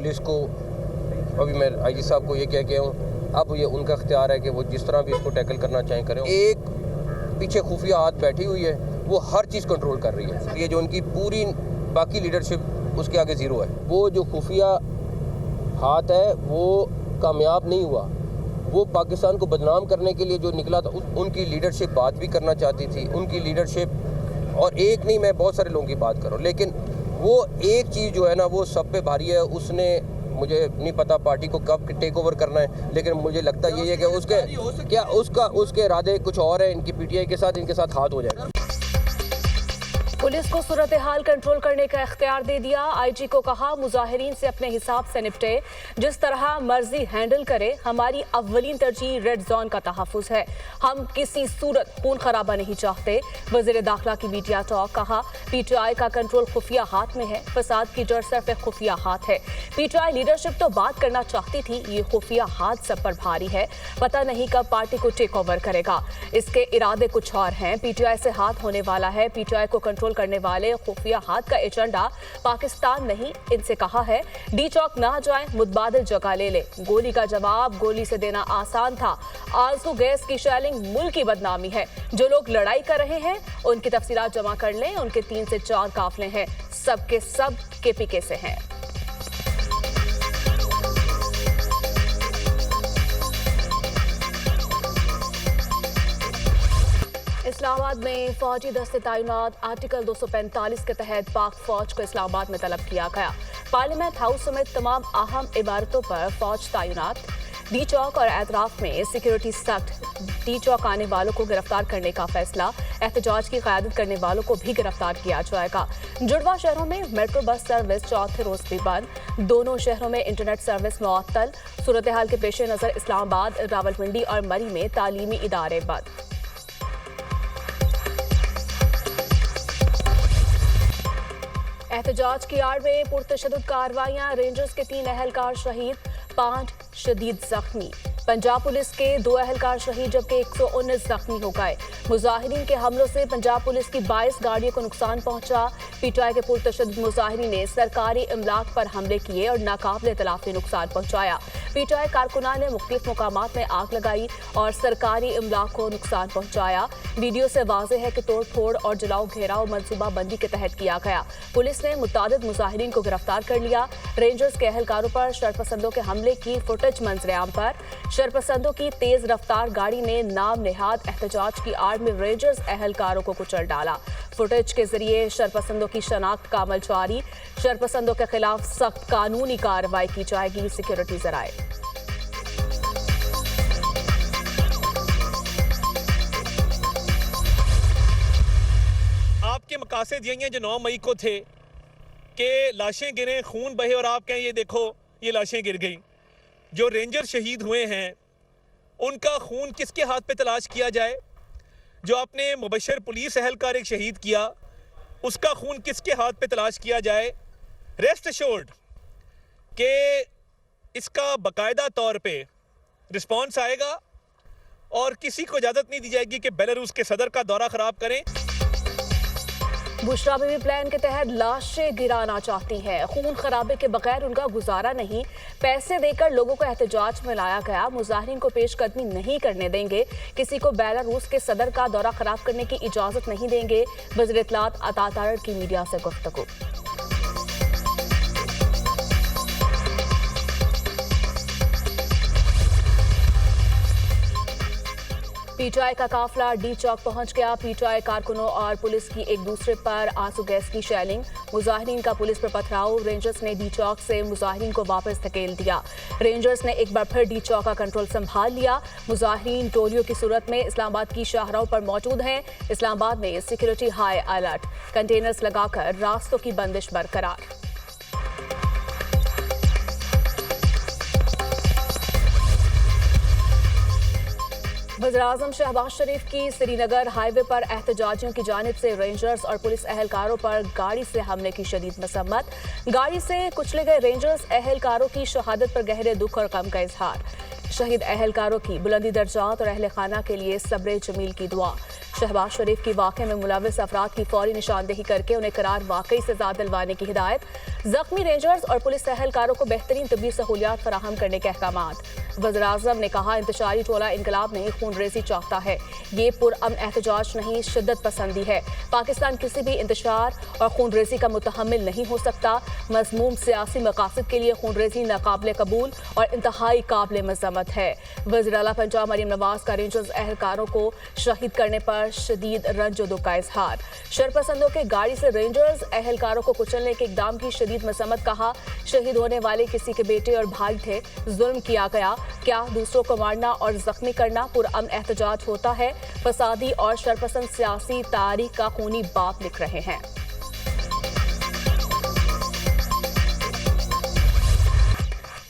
Police को, अभी मैं आईजी साहब को ये कह के हूँ, अब ये उनका इख्तियार है कि वो जिस तरह भी इसको टैकल करना चाहें करें। एक पीछे खुफिया हाथ बैठी हुई है, वो हर चीज़ कंट्रोल कर रही है। ये जो उनकी पूरी बाकी लीडरशिप उसके आगे ज़ीरो है। वो जो खुफिया हाथ है वो कामयाब नहीं हुआ। वो पाकिस्तान को बदनाम करने के लिए जो निकला था, उनकी लीडरशिप बात भी करना चाहती थी, उनकी लीडरशिप, और एक नहीं मैं बहुत सारे लोगों की बात करूँ, लेकिन वो एक चीज़ जो है ना वो सब पे भारी है। उसने, मुझे नहीं पता पार्टी को कब टेक ओवर करना है, लेकिन मुझे लगता यही है कि उसके इरादे कुछ और है। इनकी पीटीआई के साथ, इनके साथ हाथ हो जाएगा। पुलिस को सूरत हाल कंट्रोल करने का इख्तियार दे दिया। आईजी को कहा मुजाहिरीन से अपने हिसाब से निपटे, जिस तरह मर्जी हैंडल करे। हमारी अव्वलीन तरजीह रेड जोन का तहफ़्फ़ुज़ है। हम किसी सूरत खून खराबा नहीं चाहते। वज़ीर दाखिला की मीडिया टॉक। कहा पीटीआई का कंट्रोल खुफिया हाथ में है। फसाद की जड़ सिर्फ एक खुफिया हाथ है। पीटीआई लीडरशिप तो बात करना चाहती थी, ये खुफिया हाथ सब पर भारी है। पता नहीं कब पार्टी को टेक ओवर करेगा। इसके इरादे कुछ और हैं। पीटीआई से हाथ होने वाला है। पीटीआई को कंट्रोल करने वाले खुफिया हाथ का एजेंडा पाकिस्तान नहीं। इनसे कहा है डी चौक ना जाएं, मुतबादिल जगह ले ले। गोली का जवाब गोली से देना आसान था। आंसू गैस की शेलिंग मुल्क की बदनामी है। जो लोग लड़ाई कर रहे हैं उनकी तफसीलात जमा कर लें। उनके 3 से 4 काफिले हैं, सबके सब केपीके से हैं। इस्लामाबाद में फौजी दस्ते तैनात। आर्टिकल 245 के तहत पाक फौज को इस्लामाबाद में तलब किया गया। पार्लियामेंट हाउस समेत तमाम अहम इमारतों पर फौज तैनात। डी चौक और एतराफ में सिक्योरिटी सख्त। डी चौक आने वालों को गिरफ्तार करने का फैसला। एहतजाज की क़यादत करने वालों को भी गिरफ्तार किया जाएगा। जुड़वा शहरों में मेट्रो बस सर्विस चौथे रोज भी बंद। दोनों शहरों में इंटरनेट सर्विस मुअत्तल। सूरत हाल के पेश नज़र इस्लामाबाद, रावलपिंडी और मरी में तालीमी इदारे बंद। एहतजाज की आड़ में पुरतशद्दुद कार्रवाइयां। रेंजर्स के 3 अहलकार शहीद, 5 शदीद जख्मी। पंजाब पुलिस के 2 अहलकार शहीद जबकि 119 जख्मी हो गए। मुजाहिरीन के हमलों से पंजाब पुलिस की 22 गाड़ियों को नुकसान पहुंचा। पीटीआई के पुरतशद्दुद मुजाहिरीन ने सरकारी इमलाक पर हमले किए और नाकाबिले तलाफी नुकसान पहुंचाया। पीटीआई कारकुनान ने मुख्तलिफ मुकामात में आग लगाई और सरकारी इमलाक को नुकसान पहुंचाया। वीडियो से वाज़ेह है कि तोड़ फोड़ और जलाओ घेराव मनसूबा बंदी के तहत किया गया। पुलिस ने मुतादिद मुजाहिरीन को गिरफ्तार कर लिया। रेंजर्स के अहलकारों पर शरपसंदों के हमले की फुटेज मंजरेआम पर। शरपसंदों की तेज रफ्तार गाड़ी ने नाम नेहाद एहतजाज की आड़ में रेंजर्स अहलकारों को कुचल डाला। फुटेज के जरिए शरपसंदों की शनाख्त का अमल जारी। शरपसंदों के खिलाफ सख्त कानूनी कार्रवाई की जाएगी। सिक्योरिटी जराए। आपके मकासद यही हैं जो 9 मई को थे कि लाशें गिरे, खून बहे और आप कहें ये देखो ये लाशें गिर गई। जो रेंजर शहीद हुए हैं उनका खून किसके हाथ पे तलाश किया जाए। जो आपने मुबशर पुलिस एहलकार एक शहीद किया उसका खून किसके हाथ पे तलाश किया जाए। रेस्ट एश्योर्ड कि इसका बाकायदा तौर पे रिस्पॉन्स आएगा और किसी को इजाज़त नहीं दी जाएगी कि बेलारूस के सदर का दौरा ख़राब करें। बुशरा बीबी प्लान के तहत लाशें गिराना चाहती है। खून खराबे के बगैर उनका गुजारा नहीं। पैसे देकर लोगों को एहतजाज में लाया गया। मुजाहिरीन को पेशकदमी नहीं करने देंगे। किसी को बेलारूस के सदर का दौरा खराब करने की इजाजत नहीं देंगे। वज़ीर इत्तलात अता तारड़ की मीडिया से गुफ्तगू। पीटीआई का काफिला डी चौक पहुंच गया। पीटीआई कारकुनों और पुलिस की एक दूसरे पर आंसू गैस की शेलिंग। मुजाहिरीन का पुलिस पर पथराव। रेंजर्स ने डी चौक से मुजाहिरीन को वापस धकेल दिया। रेंजर्स ने एक बार फिर डी चौक का कंट्रोल संभाल लिया। मुजाहिरीन टोलियों की सूरत में इस्लामाबाद की शाहराहों पर मौजूद हैं। इस्लामाबाद में सिक्योरिटी हाई अलर्ट। कंटेनर्स लगाकर रास्तों की बंदिश बरकरार। वज़ीर-ए-आज़म शहबाज शरीफ की श्रीनगर हाईवे पर एहतजाजियों की जानिब से रेंजर्स और पुलिस अहलकारों पर गाड़ी से हमले की शदीद मसम्मत। गाड़ी से कुचले गए रेंजर्स अहलकारों की शहादत पर गहरे दुख और गम का इजहार। शहीद अहलकारों की बुलंदी दर्जात और अहल खाना के लिए सब्र जमील की दुआ। शहबाज शरीफ की वाक़े में मुलविस अफराद की फौरी निशानदेही करके उन्हें करार वाकई सजा दिलवाने की हिदायत। जख्मी रेंजर्स और पुलिस एहलकारों को बेहतरीन तबी सहूलियात फराहम करने के अहकामात। वज़ीर-ए-आज़म ने कहा, इंतशारी टोला इनकलाब नहीं, खूनरेज़ी चाहता है। ये पुरअमन एहतजाज नहीं, शिद्दत पसंदी है। पाकिस्तान किसी भी इंतशार और खूनरेज़ी का मुतहम्मिल नहीं हो सकता। मज़मूम सियासी मकासद के लिए खूनरेज़ी नाकाबिल कबूल और इंतहाई काबिल मज़म्मत है। वज़ीर आला पंजाब मरीम नवाज का रेंजर्स एहलकारों को शहीद करने पर शदीद रंज और दुख का इजहार। शरपसंदों के गाड़ी से रेंजर्स एहलकारों को कुचलने के इकदाम की शदीद मज़म्मत। कहा, शहीद होने वाले किसी के बेटे और भाई थे, जुल्म किया गया। क्या दूसरों को मारना और जख्मी करना पुरअमन एहतजाज होता है? फसादी और शरपसंद सियासी तारीख का खूनी बाप लिख रहे हैं।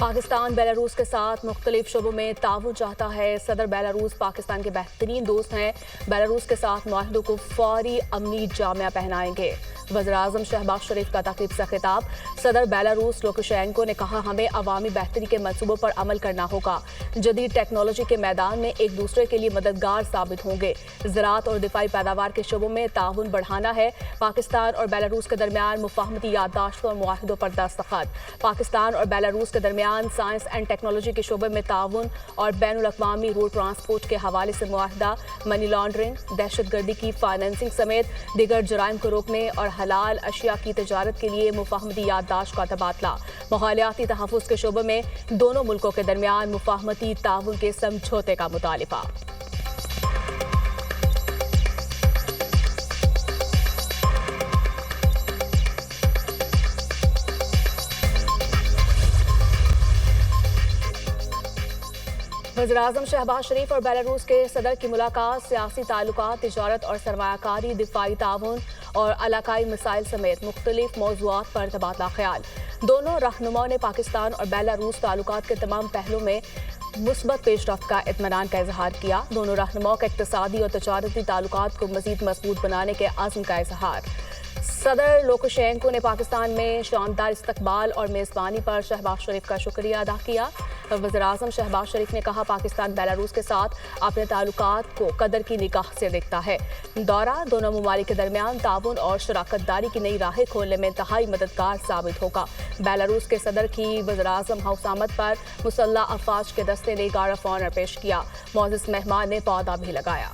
पाकिस्तान बेलारूस के साथ मुख्तलिफ शोबों में ताउन चाहता है। सदर बेलारूस पाकिस्तान के बेहतरीन दोस्त हैं। बेलारूस के साथ मुआहिदों को फौरी अमनी जामिया पहनाएंगे। वज़ीर-ए-आज़म शहबाज शरीफ का तकरीब से खिताब। सदर बेलारूस लुकाशेंको ने कहा, हमें अवामी बेहतरी के मंसूबों पर अमल करना होगा। जदीद टेक्नोलॉजी के मैदान में एक दूसरे के लिए मददगार साबित होंगे। ज़राअत और दिफाई पैदावार के शोबों में ताउन बढ़ाना है। पाकिस्तान और बेलारूस के दरमियान मुफाहमती याददाश्त और मुआहिदों पर दस्तखत। पाकिस्तान और बेलारूस के दरमियान साइंस एंड टेक्नोलॉजी के शोबे में ताउन और बैनुल-अक़वामी रोड ट्रांसपोर्ट के हवाले से मुआहिदा। मनी लॉन्ड्रिंग, दहशतगर्दी की फाइनेंसिंग समेत दीगर जराइम को रोकने और हलाल अशिया की तजारत के लिए मुफाहमती याददाश्त का तबादला। माहौलियाती तहफ़्फ़ुज़ के शोबे में दोनों मुल्कों के दरमियान मुफाहमती ताउन के समझौते का मुतालिबा। वज़ीर-ए-आज़म शहबाज शरीफ और बेलारूस के सदर की मुलाकात सियासी ताल्लुकात, तिजारत और सरमायाकारी, दिफाई ताउन और इलाकाई मसाइल समेत मुख्तलिफ मौज़ूआत पर तबादला ख्याल। दोनों रहनुमाओं ने पाकिस्तान और बेलारूस ताल्लुकात के तमाम पहलुओं में मुस्बत पेशरफ्त का इत्मीनान का इजहार किया। दोनों रहनुमाओं का इक़्तिसादी और तजारती ताल्लुकात को मज़ीद मजबूत बनाने के आज़म का इजहार। सदर लुकाशेंको ने पाकिस्तान में शानदार इस्तकबाल और मेज़बानी पर शहबाज शरीफ का शुक्रिया अदा किया। वज़ीर-ए-आज़म शहबाज शरीफ ने कहा, पाकिस्तान बेलारूस के साथ अपने ताल्लुकात को कदर की निगाह से देखता है। दौरा दोनों ममालिक के दरमियान ताउन और शराकतदारी की नई राहें खोलने में इंतहाई मददगार साबित होगा। बेलारूस के सदर की वज़ीर-ए-आज़म हाउस आमद पर मुसल्लह अफ़वाज के दस्ते ने गार्ड ऑफ ऑनर पेश किया। मोअज़्ज़ज़ मेहमान ने पौधा भी लगाया।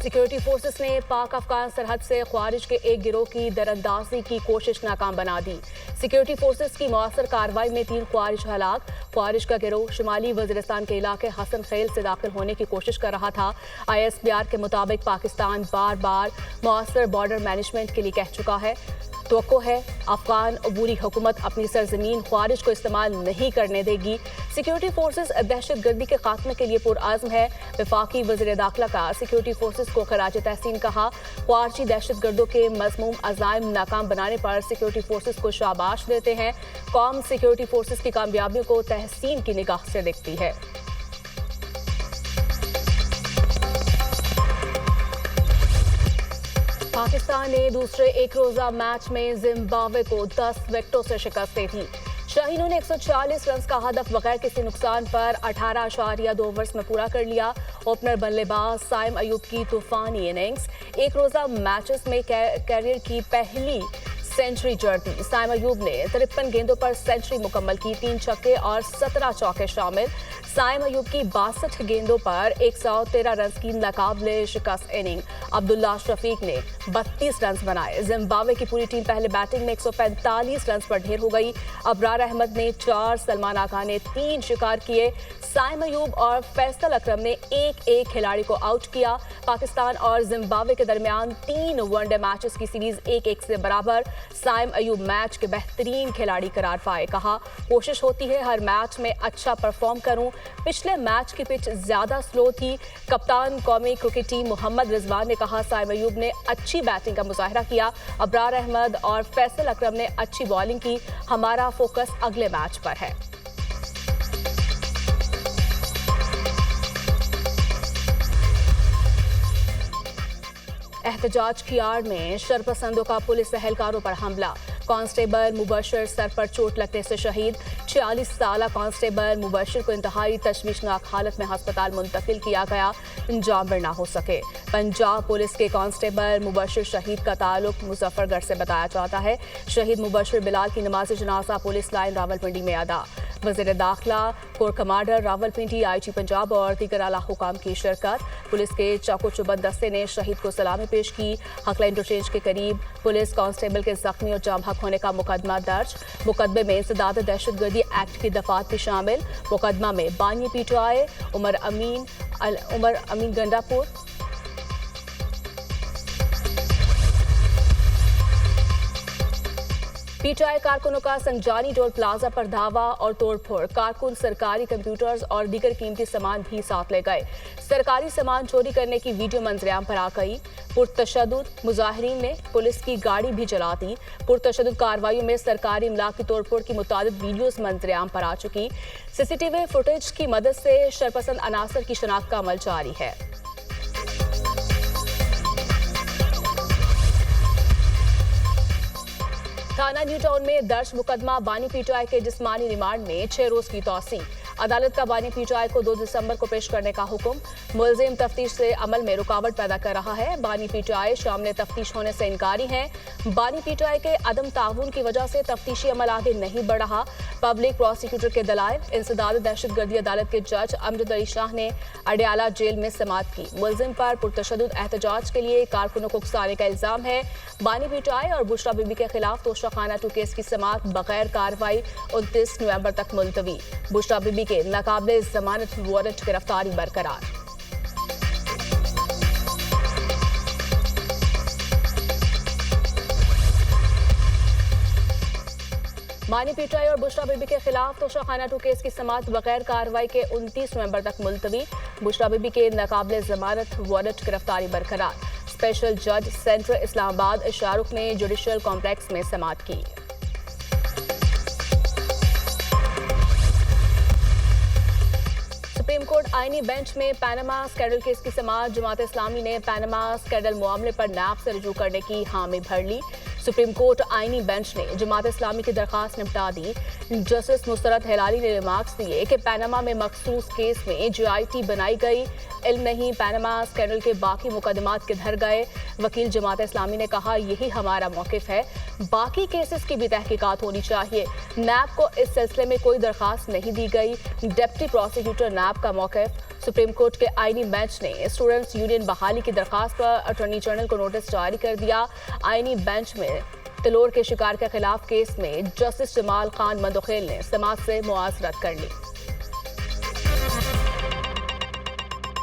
सिक्योरिटी फोर्सेस ने पाक अफगान सरहद से ख्वारिज के एक गिरोह की दरअंदाजी की कोशिश नाकाम बना दी। सिक्योरिटी फोर्सेस की मौसर कार्रवाई में 3 ख्वारिज हलाक। ख्वारिज का गिरोह शुमाली वज़ीरिस्तान के इलाके हसन खेल से दाखिल होने की कोशिश कर रहा था। ISPR के मुताबिक पाकिस्तान बार बार मौसर बॉर्डर मैनेजमेंट के लिए कह चुका है। तवक्को है अफगान अबूरी हुकूमत अपनी सरजमीन ख्वारिज को इस्तेमाल नहीं करने देगी। सिक्योरिटी फोर्सेस दहशतगर्दी के खात्मे के लिए पुरआज़्म है। वफाकी वज़ीर दाखिला का सिक्योरिटी फोर्सेस को खराज तहसीन कहा। ख्वारिजी दहशतगर्दों के मज़मूम अज़ाइम नाकाम बनाने पर सिक्योरिटी फोर्सेस को शाबाश देते हैं। कौम सिक्योरिटी फोर्सेस की कामयाबियों को तहसीन की निगाह से देखती है। पाकिस्तान ने दूसरे एक रोजा मैच में जिम्बाब्वे को 10 विकेटों से शिकस्त दी थी। शाहीनों ने 140 रन का हदफ बगैर किसी नुकसान पर 18.2 ओवर्स में पूरा कर लिया। ओपनर बल्लेबाज साइम अयूब की तूफानी इनिंग्स एक रोजा मैचेस में कैरियर की पहली सेंचुरी जड़ दी। साइम अयूब ने 53 गेंदों पर सेंचुरी मुकम्मल की, 3 छक्के और 17 चौके शामिल। साइम अयूब की 62 गेंदों पर 113 रन की नाकाबिले शिकस्त इनिंग। अब्दुल्ला शफीक ने 32 रन बनाए। जिम्बाब्वे की पूरी टीम पहले बैटिंग में 145 रन पर ढेर हो गई। अबरार अहमद ने 4, सलमान आगा ने 3 शिकार किए। साइम अयूब और फैसल अकरम ने एक खिलाड़ी को आउट किया। पाकिस्तान और जिम्बाब्वे के दरमियान 3 वनडे मैचेस की सीरीज 1-1 से बराबर। साइम अयूब मैच के बेहतरीन खिलाड़ी करार पाए। कहा, कोशिश होती है हर मैच में अच्छा परफॉर्म करूं। पिछले मैच की पिच ज्यादा स्लो थी। कप्तान कौमी क्रिकेट टीम मोहम्मद रिजवान ने कहा, साइम अयूब ने अच्छी बैटिंग का मुजाहिरा किया। अबरार अहमद और फैसल अकरम ने अच्छी बॉलिंग की। हमारा फोकस अगले मैच पर है। एहतजाज की आड़ में शरपसंदों का पुलिस एहलकारों पर हमला। कांस्टेबल मुबशर सर पर चोट लगने से शहीद। 46 साल कांस्टेबल मुबशिर को इंतहाई तशवीशनाक हालत में अस्पताल मुंतकिल किया गया, जाम ना हो सके। पंजाब पुलिस के कांस्टेबल मुबशिर शहीद का ताल्लुक मुजफ्फरगढ़ से बताया जाता है। शहीद मुबशिर बिलाल की नमाज जनाजा पुलिस लाइन रावलपिंडी में अदा। वज़ीर दाखिला, core commander Rawalpindi, IG Punjab और दीगर आला हुकाम की शिरकत। पुलिस के चाको चुबंद दस्ते ने शहीद को सलामी पेश की। हकला इंटरचेंज के करीब पुलिस कांस्टेबल के जख्मी और जाम हक होने का मुकदमा दर्ज। मुकदमे में इंसदाद दहशतगर्दी एक्ट की दफात भी शामिल। मुकदमा में बानी पीटीआई उमर अमीन गंडापुर, पीटीआई कारकुनों का संजानी टोल प्लाजा पर धावा और तोड़फोड़। कारकुन सरकारी कंप्यूटर्स और दीगर कीमती सामान भी साथ ले गए। सरकारी सामान चोरी करने की वीडियो मंजरेआम पर आ गई। पुरतशद्दुद मुजाहिरीन ने पुलिस की गाड़ी भी जला दी। पुरतशद्दुद कार्रवाइयों में सरकारी इमलाक की तोड़फोड़ की मुतादिद वीडियोस मंजरेआम पर आ चुकी। सीसीटीवी फुटेज की मदद से शरपसंद अनासर की शनाख्त का अमल जारी है। थाना न्यू टाउन में दर्ज मुकदमा बानी पीटीआई के जिस्मानी रिमांड में 6 रोज की तौसी। अदालत का बानी पीटीआई को 2 दिसंबर को पेश करने का हुक्म। मुलजिम तफ्तीश से अमल में रुकावट पैदा कर रहा है। बानी पीटीआई शामिल तफ्तीश होने से इनकारी है। बानी पीटीआई के अदम ताउन की वजह से तफ्तीशी अमल आगे नहीं बढ़ रहा। पब्लिक प्रोसिक्यूटर के दलाइल। इंसदाद दहशतगर्दी अदालत के जज अमजद अली शाह ने अडयाला जेल में समाअत की। मुलजिम पर पुरतशद्दुद एहतजाज के लिए कारकुनों को उकसाने का इल्जाम है। बानी पीटीआई और बुशरा बीबी के खिलाफ तोशाखाना 2 केस की समाअत बगैर कार्रवाई 29 नवंबर तक मुलतवी। बुशरा बीबी के नाकाबिले जमानत वारंट गिरफ्तारी बरकरार। बानी पीटीआई और बुशरा बीबी के खिलाफ तोशाखाना 2 केस की समाअत बगैर कार्रवाई के 29 नवंबर तक मुलतवी। बुशरा बीबी के नाकाबिले जमानत वारंट गिरफ्तारी बरकरार। स्पेशल जज सेंट्रल इस्लामाबाद शाहरुख ने जुडिशियल कॉम्प्लेक्स में समाअत की। सुप्रीम कोर्ट आईनी बेंच में पैनामा स्कैंडल केस की समाअत। जमात इस्लामी ने पैनामा स्कैंडल मामले पर नैब से रुजू करने की हामी भर ली। सुप्रीम कोर्ट आईनी बेंच ने जमात इस्लामी की दरखास्त निपटा दी। जस्टिस मुस्तरद हिलाली ने रिमार्क्स दिए कि पैनामा में मखसूस केस में JIT बनाई गई। इल्म नहीं पैनामा स्कैंडल के बाकी मुकदमात किधर गए। वकील जमात इस्लामी ने कहा, यही हमारा मौकिफ है, बाकी केसेस की भी तहकीकात होनी चाहिए। नैब को इस सिलसिले में कोई दरखास्त नहीं दी गई। डिप्टी प्रोसिक्यूटर नैब का मौकिफ। सुप्रीम कोर्ट के आईनी बेंच ने स्टूडेंट्स यूनियन बहाली की दरखास्त पर अटॉर्नी जनरल को नोटिस जारी कर दिया। आईनी बेंच में तिलोर के शिकार के खिलाफ केस में जस्टिस जमाल खान मंदोखेल ने समाअत से मुआज़रत कर ली।